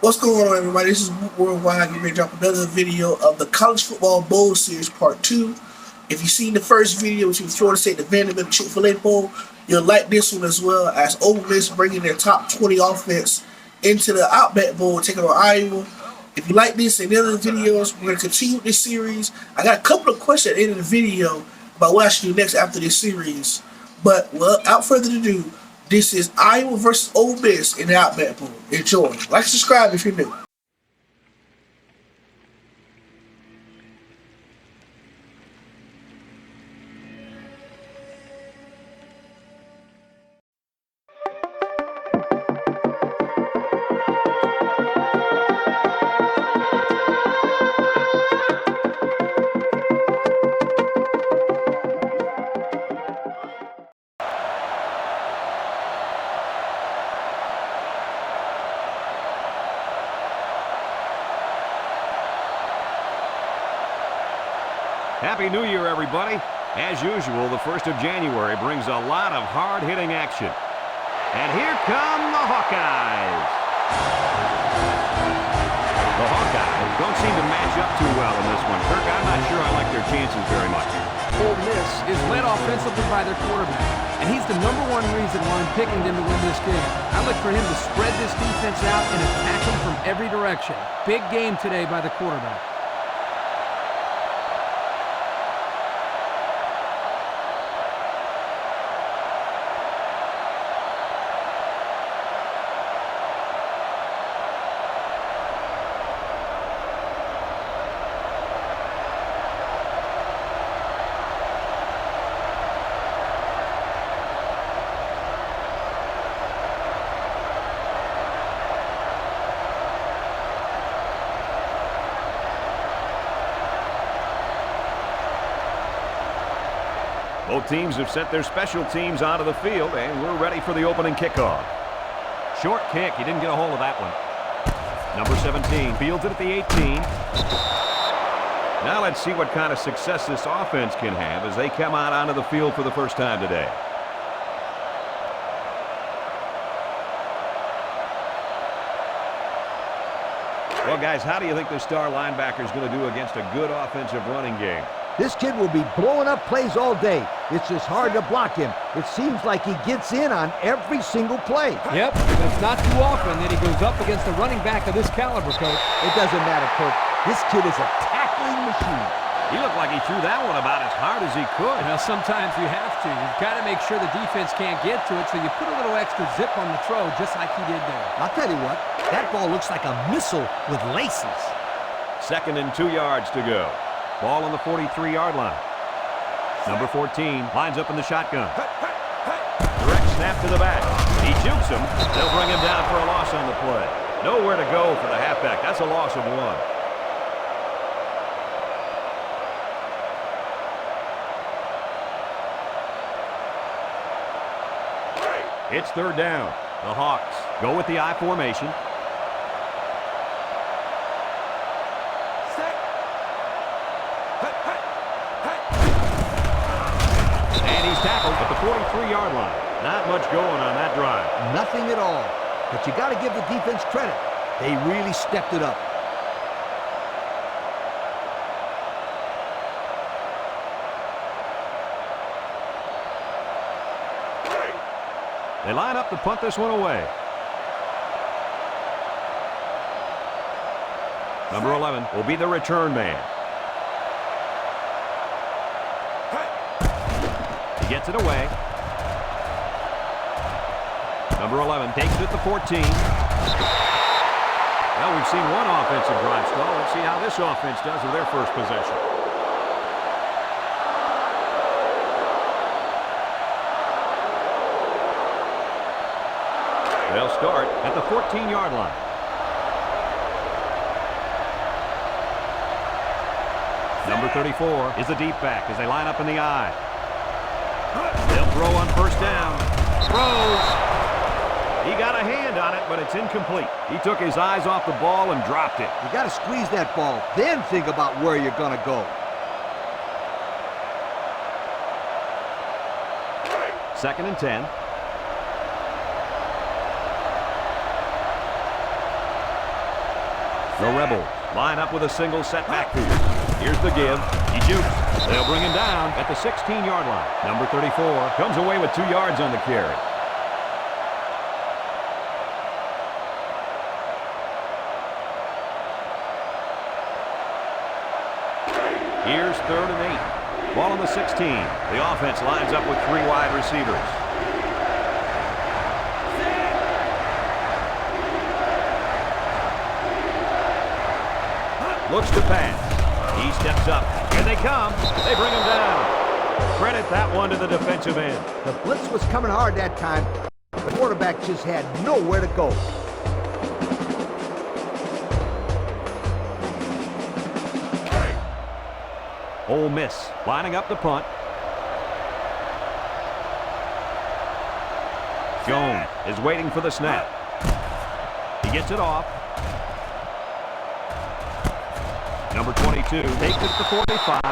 What's going on, everybody? This is Worldwide. Getting ready to drop another video of the College Football Bowl Series Part 2. If you've seen the first video between Florida State and the Vanderbilt Chick-fil-A Bowl, you'll like this one as well, as Ole Miss bringing their top 20 offense into the Outback Bowl, taking on Iowa. If you like this and the other videos, we're going to continue this series. I got a couple of questions at the end of the video about what I should do next after this series. But without further ado, this is Iowa versus Ole Miss in the Outback Bowl. Enjoy. Like, subscribe if you're new. Happy New Year, everybody. As usual, the 1st of January brings a lot of hard-hitting action. And here come the Hawkeyes. The Hawkeyes don't seem to match up too well in this one. Kirk, I'm not sure I like their chances very much. Ole Miss is led offensively by their quarterback, and he's the #1 reason why I'm picking them to win this game. I look for him to spread this defense out and attack them from every direction. Big game today by the quarterback. Both teams have sent their special teams onto the field, and we're ready for the opening kickoff. Short kick. He didn't get a hold of that one. Number 17 fields it at the 18. Now let's see what kind of success this offense can have as they come out onto the field for the first time today. Well, guys, how do you think the star linebacker is going to do against a good offensive running game? This kid will be blowing up plays all day. It's just hard to block him. It seems like he gets in on every single play. Yep, but it's not too often that he goes up against a running back of this caliber, Coach. It doesn't matter, Coach. This kid is a tackling machine. He looked like he threw that one about as hard as he could. Now, sometimes you have to. You've got to make sure the defense can't get to it, so you put a little extra zip on the throw, just like he did there. I'll tell you what, that ball looks like a missile with laces. 2nd and 2 yards to go. Ball on the 43-yard line. Number 14 lines up in the shotgun. Direct snap to the back. He jukes him. They'll bring him down for a loss on the play. Nowhere to go for the halfback. That's a loss of 1. It's 3rd down. The Hawks go with the I formation. And he's tackled at the 43-yard line. Not much going on that drive. Nothing at all. But you got to give the defense credit. They really stepped it up. They line up to punt this one away. Number 11 will be the return man. He gets it away. Number 11 takes it at the 14. Well, we've seen one offensive drive stall. Let's see how this offense does with their first possession. They'll start at the 14-yard line. Number 34 is the deep back as they line up in the I. They'll throw on 1st down. Throws. He got a hand on it, but it's incomplete. He took his eyes off the ball and dropped it. You got to squeeze that ball, then think about where you're going to go. 2nd and 10. The Rebels line up with a single set backfield. Here's the give. He jukes. They'll bring him down at the 16-yard line. Number 34 comes away with 2 yards on the carry. Here's 3rd and 8. Ball on the 16. The offense lines up with 3 wide receivers. Looks to pass. He steps up. Here they come. They bring him down. Credit that one to the defensive end. The blitz was coming hard that time. The quarterback just had nowhere to go. Ole Miss lining up the punt. Jones is waiting for the snap. He gets it off. Number 22 takes it to 45.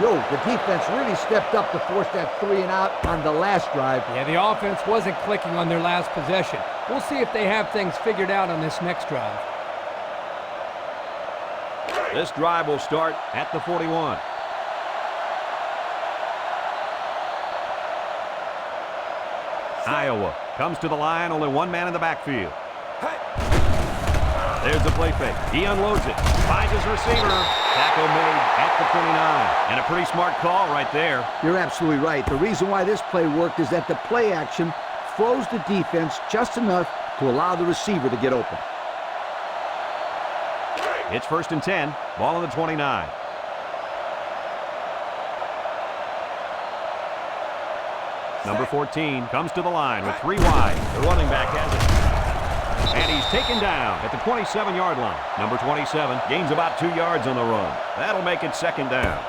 Yo, the defense really stepped up to force that 3 and out on the last drive. Yeah, the offense wasn't clicking on their last possession. We'll see if they have things figured out on this next drive. This drive will start at the 41. Iowa comes to the line, only 1 man in the backfield. There's the play fake. He unloads it. Finds his receiver. Tackle made at the 29. And a pretty smart call right there. You're absolutely right. The reason why this play worked is that the play action froze the defense just enough to allow the receiver to get open. It's 1st and 10. Ball on the 29. Number 14 comes to the line with 3 wide. The running back has it. And he's taken down at the 27-yard line. Number 27 gains about 2 yards on the run. That'll make it 2nd down.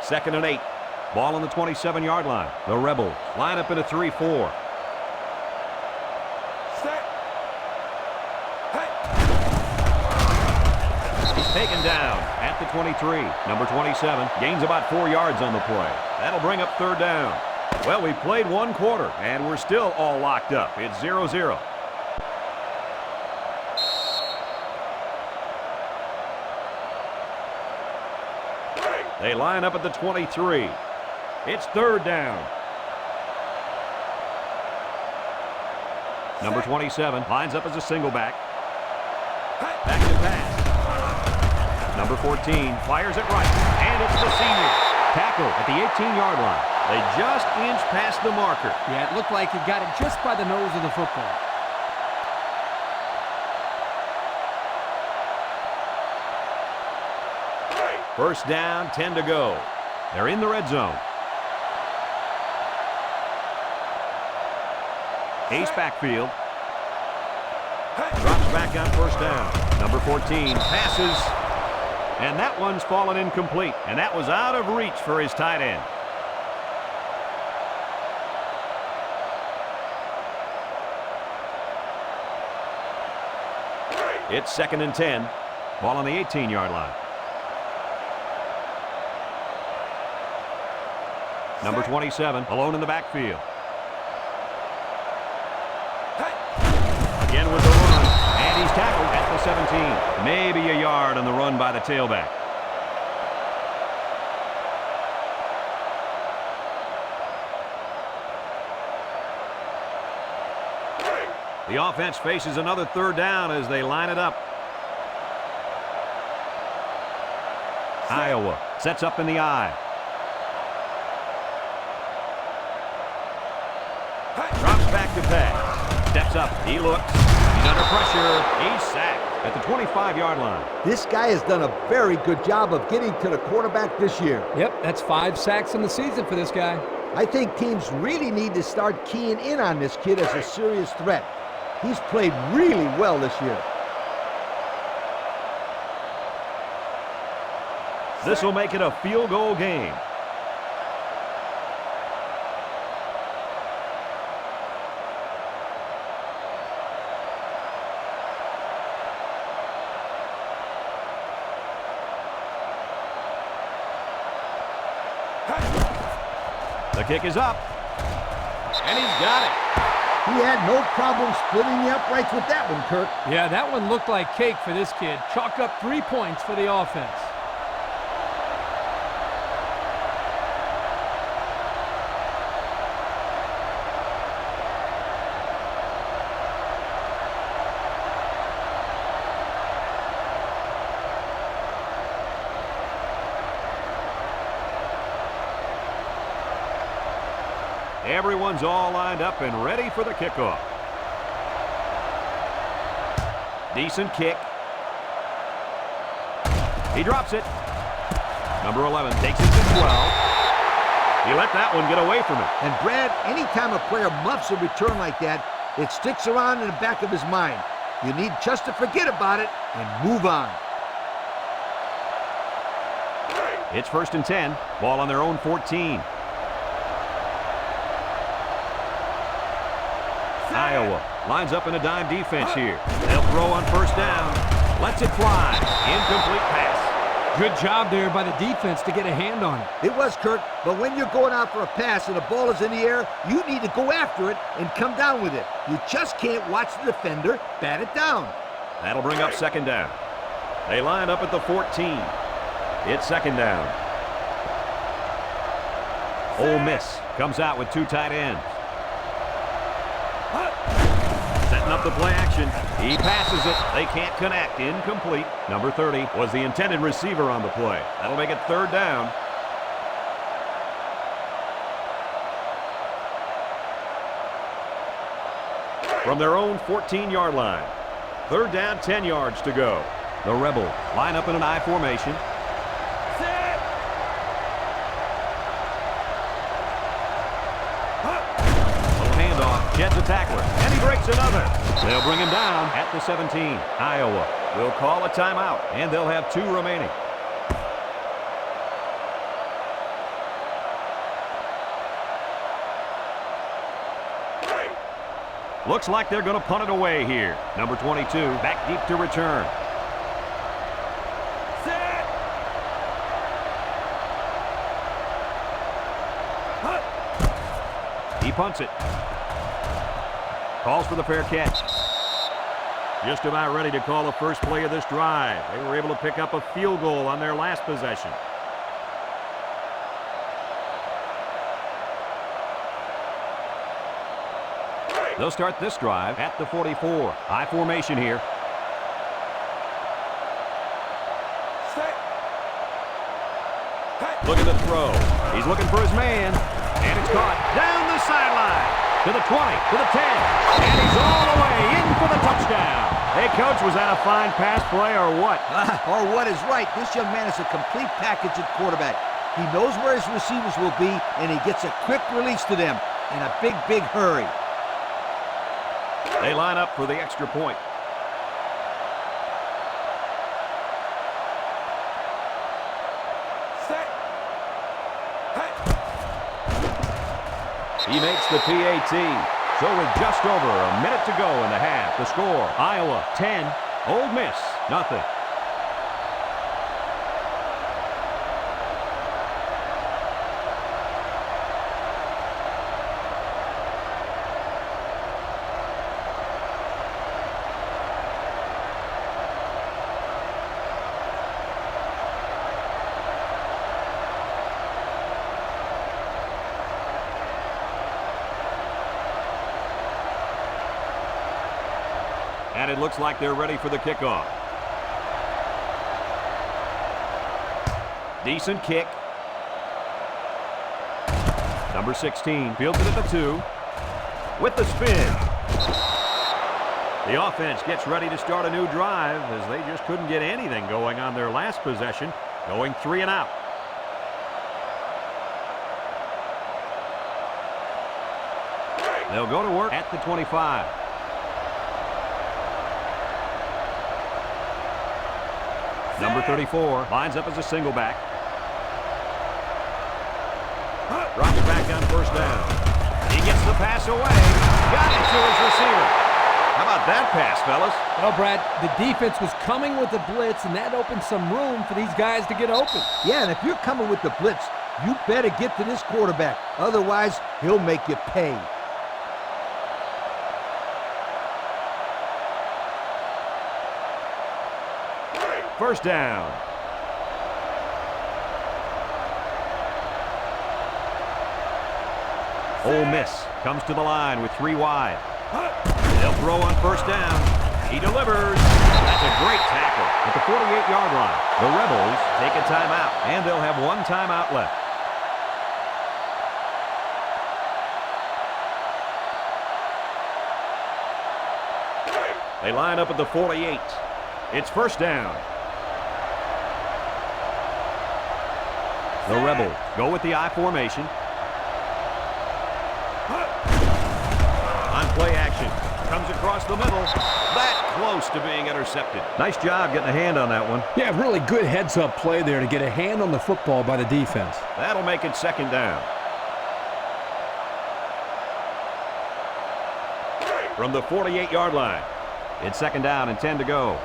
Second and 8. Ball on the 27-yard line. The Rebels line up in a 3-4. He's taken down at the 23. Number 27 gains about 4 yards on the play. That'll bring up 3rd down. Well, we played 1 quarter, and we're still all locked up. It's 0-0. They line up at the 23. It's 3rd down. Number 27 lines up as a single back. Back to pass. Number 14 fires it right, and it's the senior. Tackle at the 18-yard line. They just inched past the marker. Yeah, it looked like he got it just by the nose of the football. First down, 10 to go. They're in the red zone. Ace backfield. Drops back on 1st down. Number 14 passes. And that one's fallen incomplete. And that was out of reach for his tight end. It's 2nd and 10. Ball on the 18-yard line. Number 27 alone in the backfield. Again with the run. And he's tackled at the 17. Maybe a yard on the run by the tailback. The offense faces another 3rd down as they line it up. Iowa sets up in the I. Drops back to pass. Steps up. He looks. He's under pressure. He's sacked at the 25-yard line. This guy has done a very good job of getting to the quarterback this year. Yep, that's 5 sacks in the season for this guy. I think teams really need to start keying in on this kid as a serious threat. He's played really well this year. This will make it a field goal game. The kick is up. And he's got it. He had no problem splitting the uprights with that one, Kirk. Yeah, that one looked like cake for this kid. Chalk up 3 points for the offense. Everyone's all lined up and ready for the kickoff. Decent kick. He drops it. Number 11 takes it to 12. He let that one get away from him. And Brad, anytime a player muffs a return like that, it sticks around in the back of his mind. You need just to forget about it and move on. It's 1st and 10. Ball on their own 14. Iowa lines up in a dime defense here. They'll throw on 1st down. Lets it fly. Incomplete pass. Good job there by the defense to get a hand on it. It was, Kirk, but when you're going out for a pass and the ball is in the air, you need to go after it and come down with it. You just can't watch the defender bat it down. That'll bring up 2nd down. They line up at the 14. It's 2nd down. Ole Miss comes out with 2 tight ends. Setting up the play action. He passes it. They can't connect. Incomplete. Number 30 was the intended receiver on the play. That'll make it 3rd down. From their own 14-yard line. 3rd down, 10 yards to go. The Rebels line up in an I formation. Gets a tackler, and he breaks another. They'll bring him down at the 17. Iowa will call a timeout, and they'll have 2 remaining. Looks like they're going to punt it away here. Number 22 back deep to return. He punts it. Calls for the fair catch. Just about ready to call the first play of this drive. They were able to pick up a field goal on their last possession. They'll start this drive at the 44. High formation here. Look at the throw. He's looking for his man. And it's caught down the sideline. To the 20, to the 10, and he's all the way in for the touchdown. Hey, Coach, was that a fine pass play or what? Or what is right. This young man is a complete package at quarterback. He knows where his receivers will be, and he gets a quick release to them in a big, big hurry. They line up for the extra point. He makes the PAT. So with just over a minute to go in the half, the score, Iowa 10, Ole Miss nothing. And it looks like they're ready for the kickoff. Decent kick. Number 16 fields it at the 2 with the spin. The offense gets ready to start a new drive as they just couldn't get anything going on their last possession, going 3 and out. They'll go to work at the 25. Number 34 lines up as a single back. Drops back on 1st down. He gets the pass away. Got it to his receiver. How about that pass, fellas? Well, Brad, the defense was coming with the blitz, and that opened some room for these guys to get open. Yeah, and if you're coming with the blitz, you better get to this quarterback. Otherwise, he'll make you pay. First down. Ole Miss comes to the line with 3 wide. They'll throw on first down. He delivers. That's a great tackle at the 48-yard line. The Rebels take a timeout, and they'll have 1 timeout left. They line up at the 48. It's first down. The Rebels go with the I formation. On play action. Comes across the middle. That close to being intercepted. Nice job getting a hand on that one. Yeah, really good heads-up play there to get a hand on the football by the defense. That'll make it second down. From the 48-yard line. It's second down and 10 to go.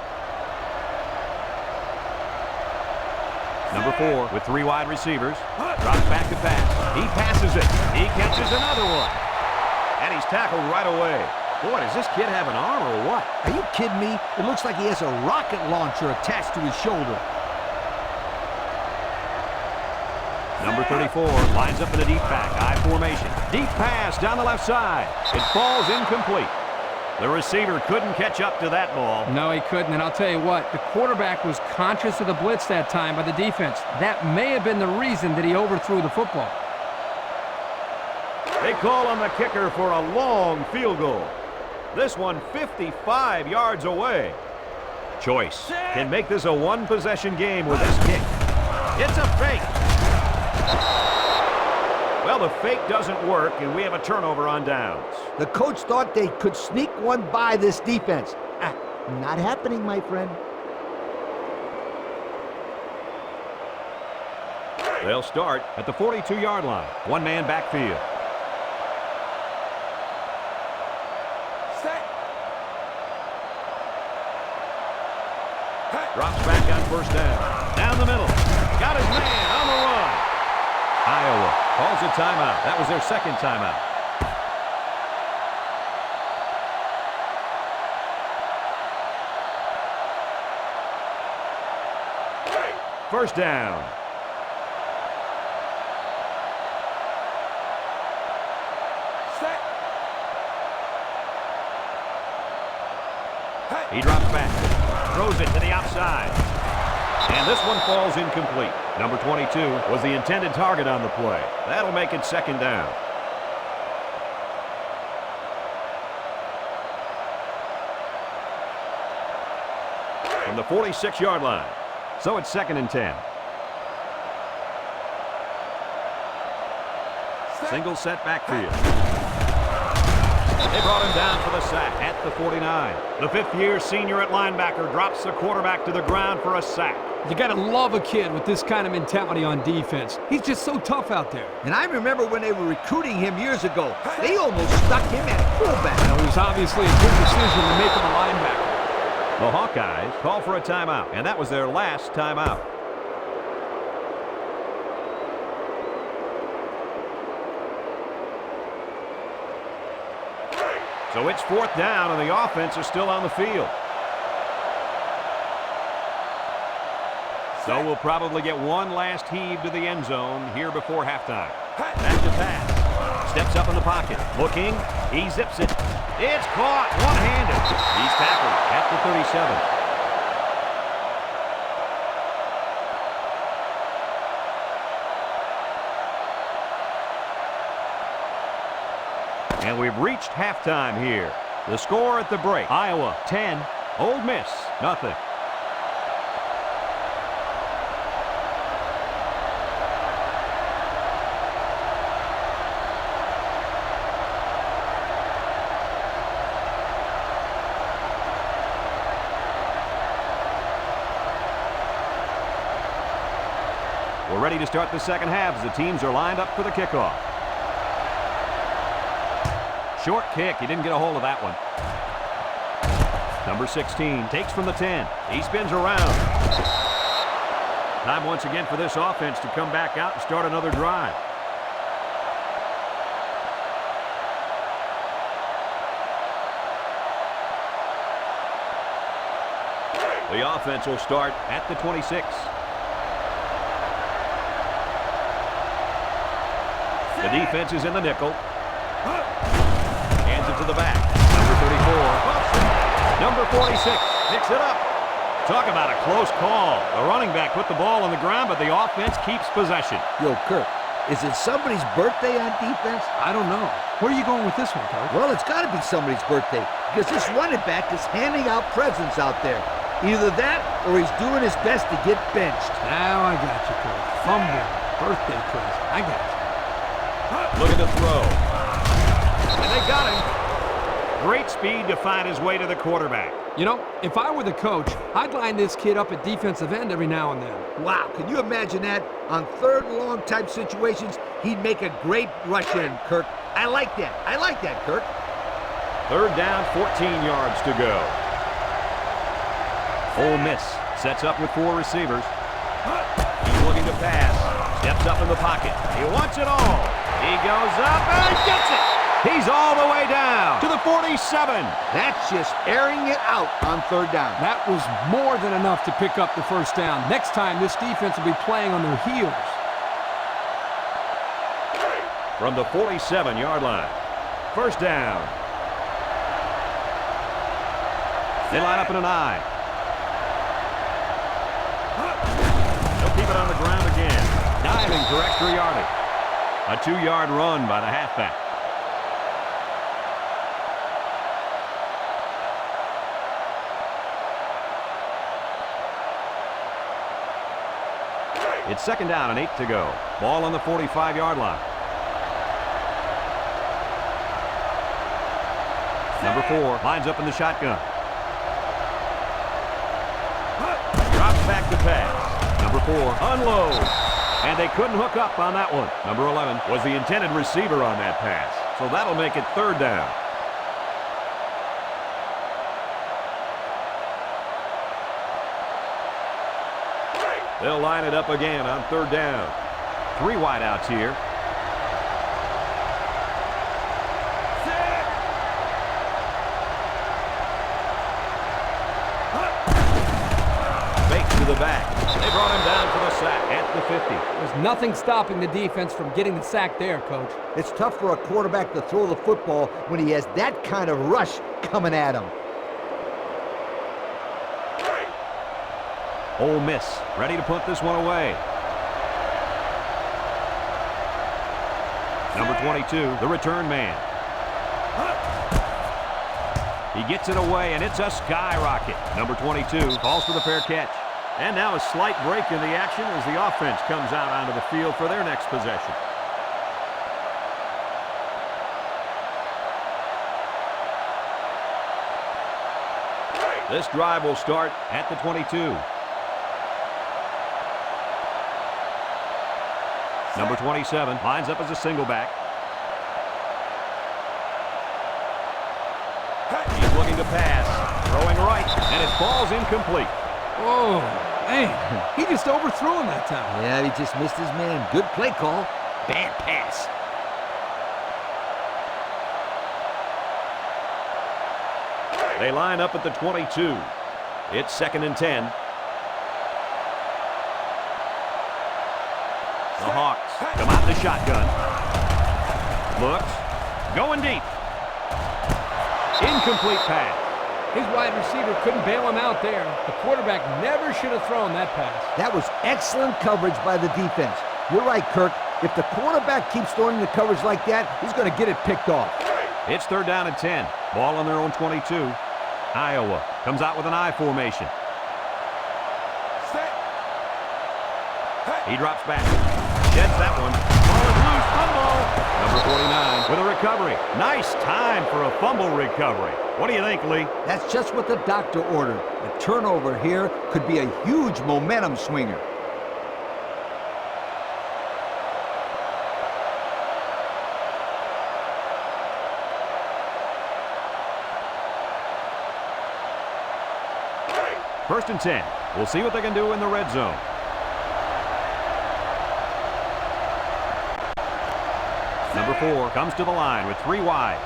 Number 4 with 3 wide receivers. Drops back to pass. He passes it. He catches another one. And he's tackled right away. Boy, does this kid have an arm or what? Are you kidding me? It looks like he has a rocket launcher attached to his shoulder. Number 34 lines up in a deep back, I formation. Deep pass down the left side. It falls incomplete. The receiver couldn't catch up to that ball. No, he couldn't, and I'll tell you what, the quarterback was conscious of the blitz that time by the defense. That may have been the reason that he overthrew the football. They call on the kicker for a long field goal. This one 55 yards away. Choice can make this a one-possession game with this kick. It's a fake. Well, the fake doesn't work, and we have a turnover on downs. The coach thought they could sneak one by this defense. Not happening, my friend. They'll start at the 42-yard line. One-man backfield. Drops back on first down. Down the middle. Got his man on the run. Iowa calls a timeout. That was their second timeout. First down. He drops back. Throws it to the outside. And this one falls incomplete. Number 22 was the intended target on the play. That'll make it second down. From the 46-yard line. So it's second and 10. Single set backfield. They brought him down for the sack at the 49. The fifth-year senior at linebacker drops the quarterback to the ground for a sack. You got to love a kid with this kind of mentality on defense. He's just so tough out there. And I remember when they were recruiting him years ago, they almost stuck him at fullback. It was obviously a good decision to make him a linebacker. The Hawkeyes call for a timeout, and that was their last timeout. So it's fourth down, and the offense is still on the field. So we'll probably get one last heave to the end zone here before halftime. Back to pass. Steps up in the pocket. Looking. He zips it. It's caught one-handed. He's tackled at the 37. And we've reached halftime here. The score at the break, Iowa 10, Ole Miss nothing. We're ready to start the second half as the teams are lined up for the kickoff. Short kick. He didn't get a hold of that one. Number 16 takes from the 10. He spins around. Time once again for this offense to come back out and start another drive. The offense will start at the 26. The defense is in the nickel. Hands it to the back. Number 34. Number 46 picks it up. Talk about a close call. The running back put the ball on the ground, but the offense keeps possession. Yo, Kirk, is it somebody's birthday on defense? I don't know. Where are you going with this one, Coach? Well, it's got to be somebody's birthday because this running back is handing out presents out there. Either that or he's doing his best to get benched. Now I got you, Coach. Fumble, birthday present. I got you. Look at the throw. And they got him. Great speed to find his way to the quarterback. You know, if I were the coach, I'd line this kid up at defensive end every now and then. Wow, can you imagine that? On third and long type situations, he'd make a great rush in, Kirk. I like that. I like that, Kirk. Third down, 14 yards to go. Ole Miss sets up with 4 receivers. He's looking to pass. Steps up in the pocket. He wants it all. He goes up and gets it. He's all the way down to the 47. That's just airing it out on third down. That was more than enough to pick up the first down. Next time, this defense will be playing on their heels. From the 47-yard line. First down. They line up in an I. They'll keep it on the ground again. Diving for extra yardage. A 2-yard run by the halfback. It's second down and 8 to go. Ball on the 45-yard line. Number 4 lines up in the shotgun. Drops back to pass. Number 4 unloads. And they couldn't hook up on that one. Number 11 was the intended receiver on that pass. So that'll make it third down. They'll line it up again on third down. 3 wideouts here. Fake to the back. They brought him down for the sack at the 50. There's nothing stopping the defense from getting the sack there, Coach. It's tough for a quarterback to throw the football when he has that kind of rush coming at him. Ole Miss ready to put this one away. Number 22, the return man. He gets it away, and it's a skyrocket. Number 22 calls for the fair catch. And now a slight break in the action as the offense comes out onto the field for their next possession. This drive will start at the 22. Number 27 lines up as a single back. He's looking to pass, throwing right, and it falls incomplete. Oh, man, he just overthrew him that time. Yeah, he just missed his man. Good play call. Bad pass. They line up at the 22. It's second and 10. The Hawks come out the shotgun. Looks. Going deep. Incomplete pass. His wide receiver couldn't bail him out there. The quarterback never should have thrown that pass. That was excellent coverage by the defense. You're right, Kirk. If the quarterback keeps throwing the coverage like that, he's going to get it picked off. It's third down and 10. Ball on their own 22. Iowa comes out with an I formation. He drops back. Gets that one. Ball is loose. Fumble. Number 49 with a recovery. Nice time for a fumble recovery. What do you think, Lee? That's just what the doctor ordered. A turnover here could be a huge momentum swinger. First and 10. We'll see what they can do in the red zone. Number 4 comes to the line with 3 wide.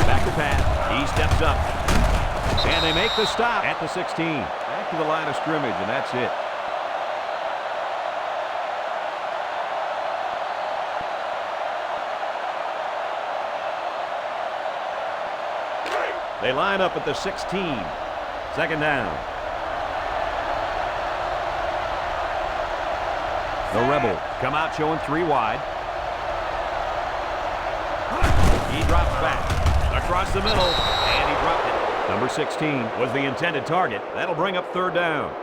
Back to pass. He steps up. And they make the stop at the 16. Back to the line of scrimmage, and that's it. They line up at the 16. Second down. The Rebels come out showing 3 wide. He drops back across the middle, and he dropped it. Number 16 was the intended target. That'll bring up third down.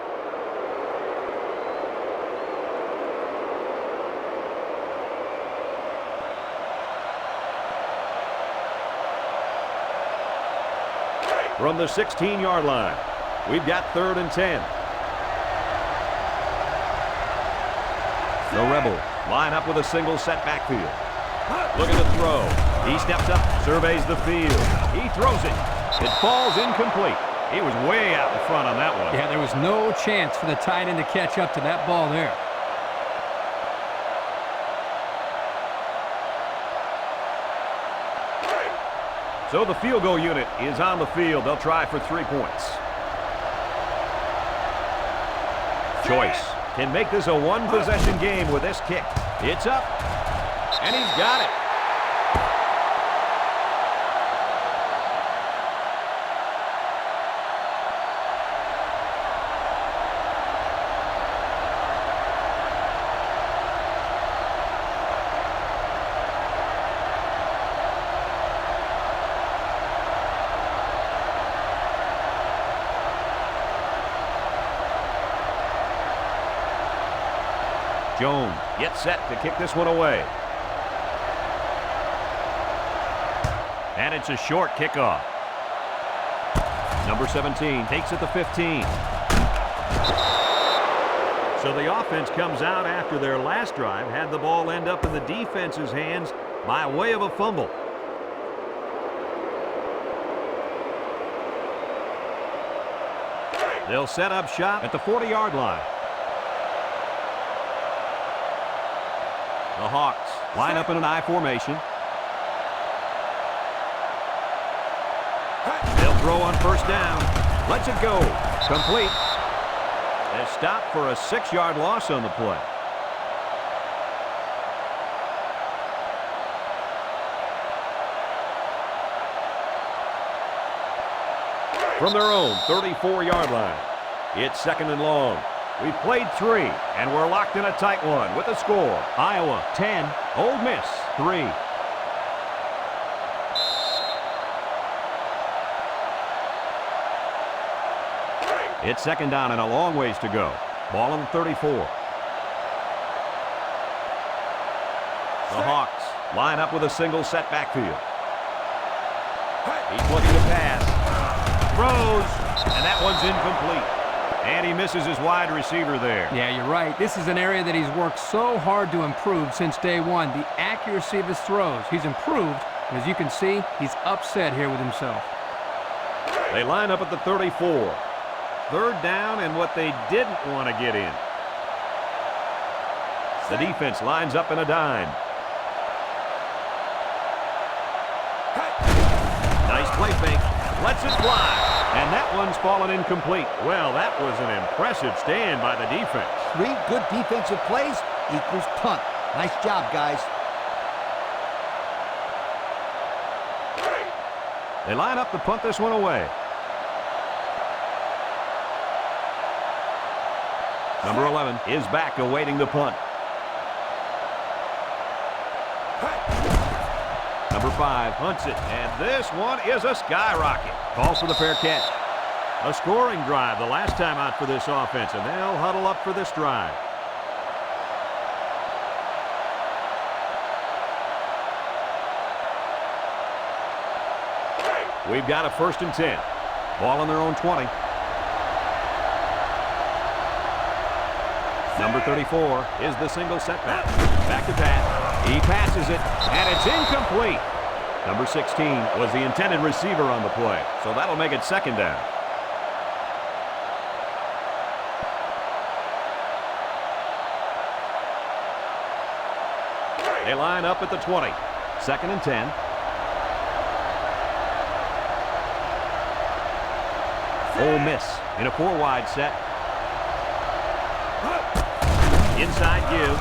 From the 16-yard line, we've got 3rd and 10. The Rebels line up with a single set backfield. Look at the throw. He steps up, surveys the field. He throws it. It falls incomplete. He was way out in front on that one. Yeah, there was no chance for the tight end to catch up to that ball there. So the field goal unit is on the field. They'll try for 3 points. Choice can make this a one-possession game with this kick. It's up, and he's got it. Jones gets set to kick this one away. And it's a short kickoff. Number 17 takes it to 15. So the offense comes out after their last drive, had the ball end up in the defense's hands by way of a fumble. They'll set up shop at the 40-yard line. The Hawks line up in an I formation. They'll throw on first down. Lets it go. Complete. They stop for a 6-yard loss on the play. From their own 34-yard line, it's 2nd and long. We've played 3, and we're locked in a tight one with the score. Iowa 10, Ole Miss 3. It's 2nd down and a long ways to go. Ball on the 34. The Hawks line up with a single set backfield. He's looking to pass. Throws, and that one's incomplete. And he misses his wide receiver there. Yeah, you're right. This is an area that he's worked so hard to improve since day one. The accuracy of his throws. He's improved. And as you can see, he's upset here with himself. They line up at the 34. 3rd down and what they didn't want to get in. The defense lines up in a dime. Nice play fake. Lets it fly. And that one's fallen incomplete. Well, that was an impressive stand by the defense. 3 good defensive plays equals punt. Nice job, guys. They line up to punt this one away. Number 11 is back awaiting the punt. Number 5 hunts it, and this one is a skyrocket. Calls for the fair catch. A scoring drive the last time out for this offense, and they'll huddle up for this drive. We've got a 1st and 10. Ball on their own 20. Number 34 is the single setback. Back to pass. He passes it, and it's incomplete. Number 16 was the intended receiver on the play, so that'll make it 2nd down. They line up at the 20. 2nd and 10. Ole Miss in a 4-wide set. Inside give.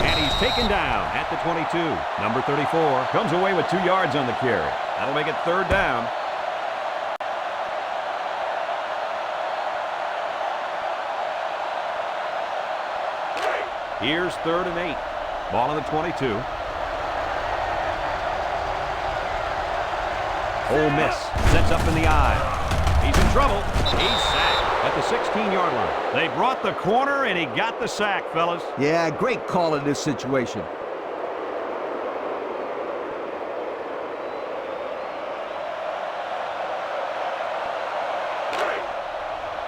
And he's taken down at the 22. Number 34 comes away with 2 yards on the carry. That'll make it 3rd down. Here's 3rd and 8. Ball on the 22. Ole Miss sets up in the eye. He's in trouble. He's sacked at the 16-yard line. They brought the corner, and he got the sack, fellas. Yeah, great call in this situation.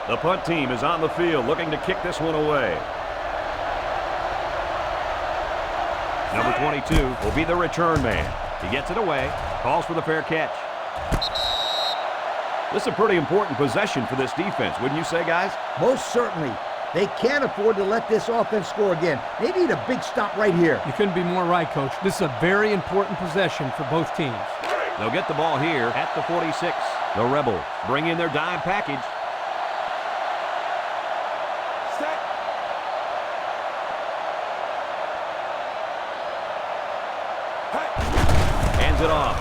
The punt team is on the field looking to kick this one away. Number 22 will be the return man. He gets it away, calls for the fair catch. This is a pretty important possession for this defense, wouldn't you say, guys? Most certainly. They can't afford to let this offense score again. They need a big stop right here. You couldn't be more right, Coach. This is a very important possession for both teams. They'll get the ball here at the 46. The Rebels bring in their dime package. Hands it off.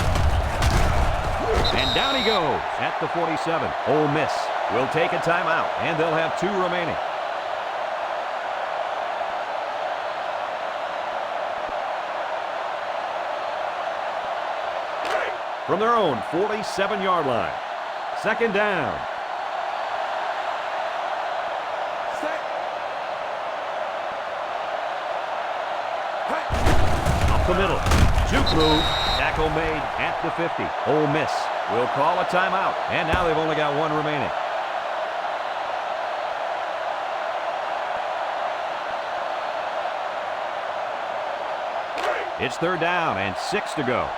And down he goes at the 47. Ole Miss will take a timeout, and they'll have 2 remaining. From their own 47-yard line. 2nd down. Up the middle. Juke move. Tackle made at the 50. Ole Miss will call a timeout. And now they've only got 1 remaining. It's 3rd down and 6 to go.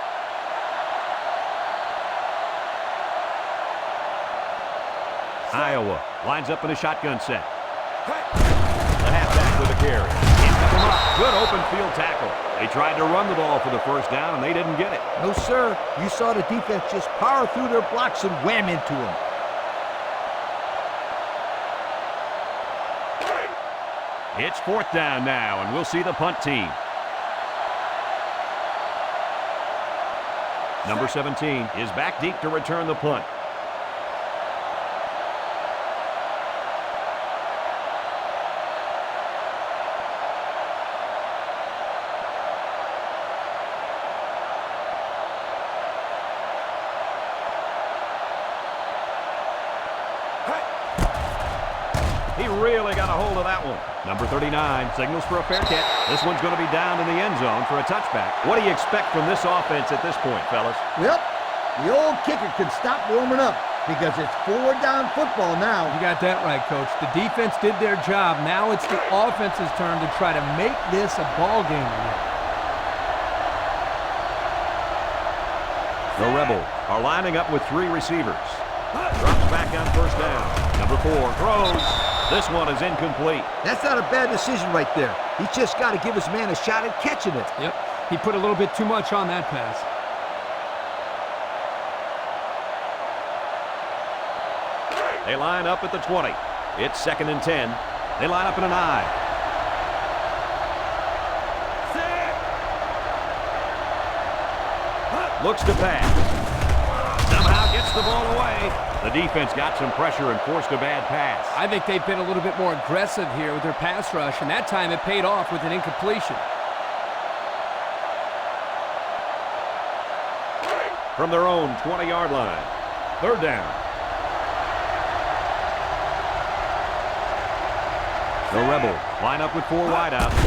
Iowa lines up in a shotgun set. The halfback with a carry. He's got them up. Good open field tackle. They tried to run the ball for the 1st down, and they didn't get it. No, sir. You saw the defense just power through their blocks and wham into them. It's 4th down now, and we'll see the punt team. Number 17 is back deep to return the punt. He really got a hold of that one. Number 39 signals for a fair catch. This one's going to be down in the end zone for a touchback. What do you expect from this offense at this point, fellas? Well, the old kicker can stop warming up because it's 4-down football now. You got that right, Coach. The defense did their job. Now it's the offense's turn to try to make this a ball game again. The Rebels are lining up with 3 receivers. Drops back on 1st down. Number 4 throws. This one is incomplete. That's not a bad decision right there. He's just got to give his man a shot at catching it. Yep, he put a little bit too much on that pass. They line up at the 20. It's 2nd and 10. They line up in an I. Looks to pass. Somehow gets the ball away. The defense got some pressure and forced a bad pass. I think they've been a little bit more aggressive here with their pass rush, and that time it paid off with an incompletion. From their own 20-yard line. 3rd down. The Rebels line up with 4 wideouts.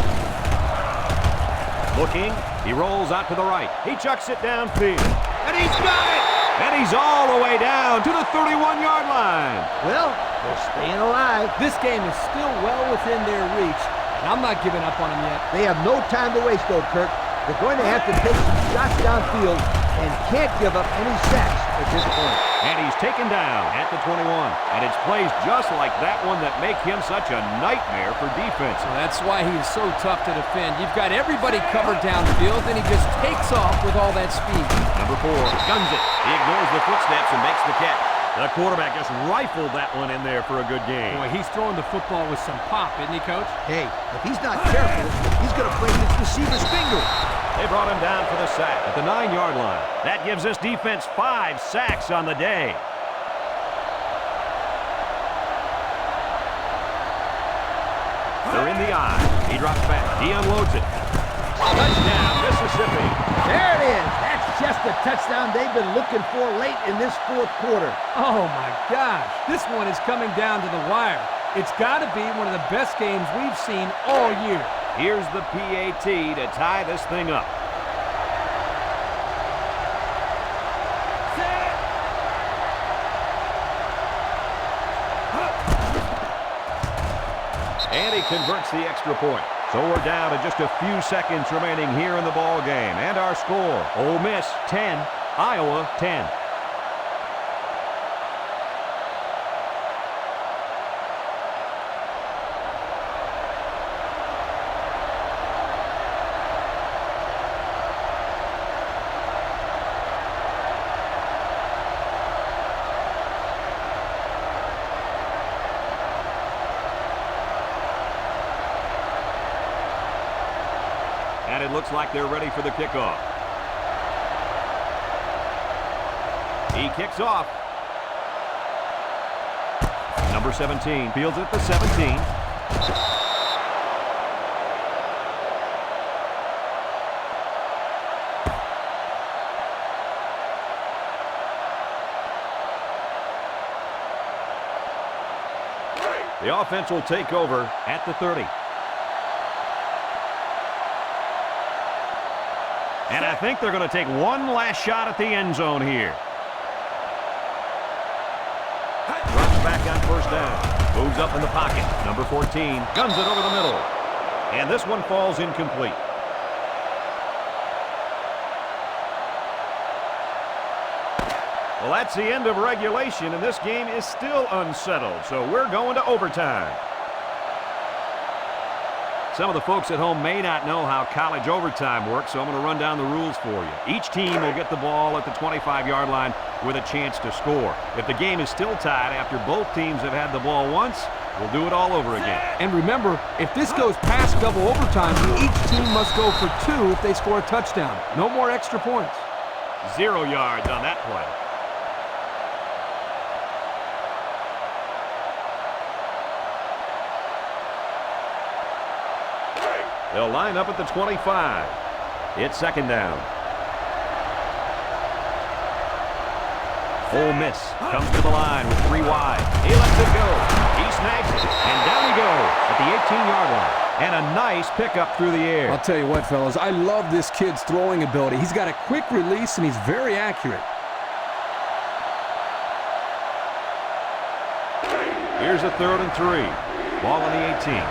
Looking. He rolls out to the right. He chucks it downfield. And he's got it! And he's all the way down to the 31-yard line. Well, they're staying alive. This game is still well within their reach, and I'm not giving up on them yet. They have no time to waste, though, Kirk. They're going to have to take some shots downfield and can't give up any sacks at this point. And he's taken down at the 21. And it's plays just like that one that make him such a nightmare for defense. Well, that's why he's so tough to defend. You've got everybody covered downfield, and he just takes off with all that speed. Number 4 guns it. He ignores the footsteps and makes the catch. The quarterback just rifled that one in there for a good game. Boy, he's throwing the football with some pop, isn't he, Coach? Hey, if he's not careful, he's going to break his receiver's finger. They brought him down for the sack at the 9-yard line. That gives this defense 5 sacks on the day. They're in the eye. He drops back. He unloads it. Touchdown, Mississippi. There it is. That's just the touchdown they've been looking for late in this fourth quarter. Oh, my gosh. This one is coming down to the wire. It's got to be one of the best games we've seen all year. Here's the PAT to tie this thing up. And he converts the extra point. So we're down to just a few seconds remaining here in the ball game. And our score, Ole Miss 10, Iowa 10. And it looks like they're ready for the kickoff. He kicks off. Number 17 fields it at the 17. The offense will take over at the 30. And I think they're going to take one last shot at the end zone here. Runs back on first down. Moves up in the pocket. Number 14 guns it over the middle. And this one falls incomplete. Well, that's the end of regulation, and this game is still unsettled, so we're going to overtime. Some of the folks at home may not know how college overtime works, so I'm going to run down the rules for you. Each team will get the ball at the 25-yard line with a chance to score. If the game is still tied after both teams have had the ball once, we'll do it all over again. And remember, if this goes past double overtime, each team must go for 2 if they score a touchdown. No more extra points. 0 yards on that play. They'll line up at the 25. It's second down. Ole Miss comes to the line with 3 wide. He lets it go. He snags it, and down he goes at the 18-yard line. And a nice pickup through the air. I'll tell you what, fellas, I love this kid's throwing ability. He's got a quick release, and he's very accurate. Here's a 3rd and 3. Ball on the 18.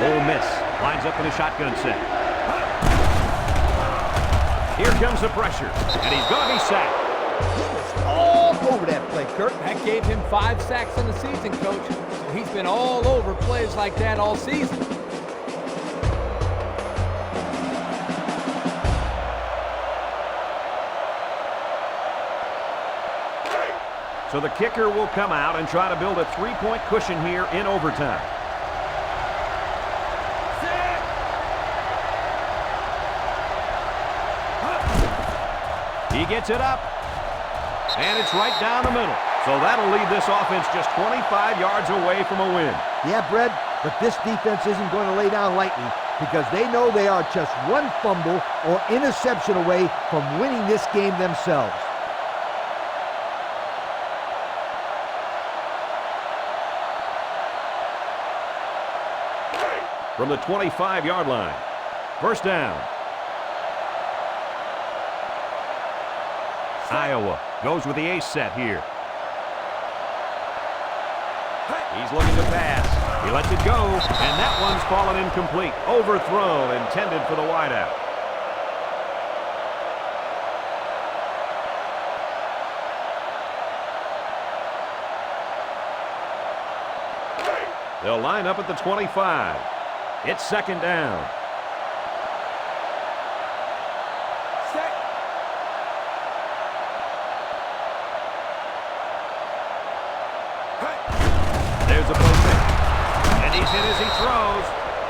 Ole Miss lines up in a shotgun set. Here comes the pressure, and he's going to be sacked. He was all over that play, Kirk. That gave him 5 sacks in the season, Coach. So he's been all over plays like that all season. So the kicker will come out and try to build a 3-point cushion here in overtime. He gets it up, and it's right down the middle. So that'll leave this offense just 25 yards away from a win. Yeah, Brett, but this defense isn't going to lay down lightly because they know they are just one fumble or interception away from winning this game themselves. From the 25-yard line, first down. Iowa goes with the ace set here. He's looking to pass. He lets it go, and that one's fallen incomplete. Overthrown, intended for the wideout. They'll line up at the 25. It's second down.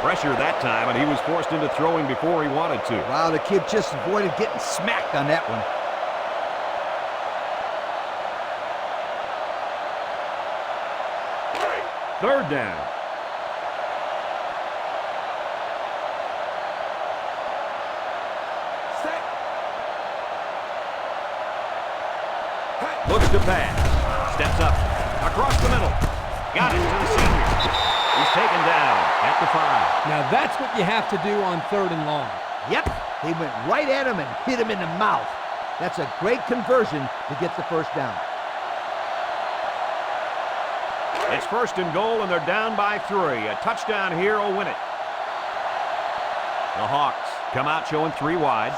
Pressure that time, and he was forced into throwing before he wanted to. Wow, the kid just avoided getting smacked on that one. Third down. Looks to pass. Steps up. Across the middle. Got it to the senior. He's taken down at the 5. Now that's what you have to do on 3rd and long. Yep, they went right at him and hit him in the mouth. That's a great conversion to get the first down. It's 1st and goal, and they're down by 3. A touchdown here will win it. The Hawks come out showing 3 wide.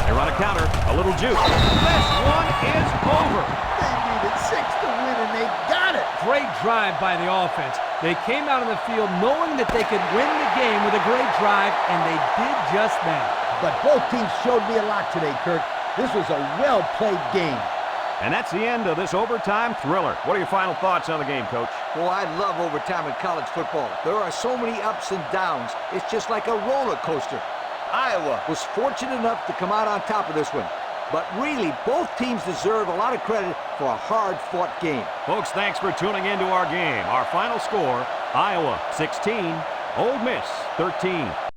They run a counter, a little juke. This one is over. They needed 6 to win, and they got it. Great drive by the offense. They came out on the field knowing that they could win the game with a great drive, and they did just that. But both teams showed me a lot today, Kirk. This was a well-played game. And that's the end of this overtime thriller. What are your final thoughts on the game, Coach? Well, I love overtime in college football. There are so many ups and downs. It's just like a roller coaster. Iowa was fortunate enough to come out on top of this one. But really, both teams deserve a lot of credit for a hard-fought game. Folks, thanks for tuning into our game. Our final score, Iowa 16, Ole Miss 13.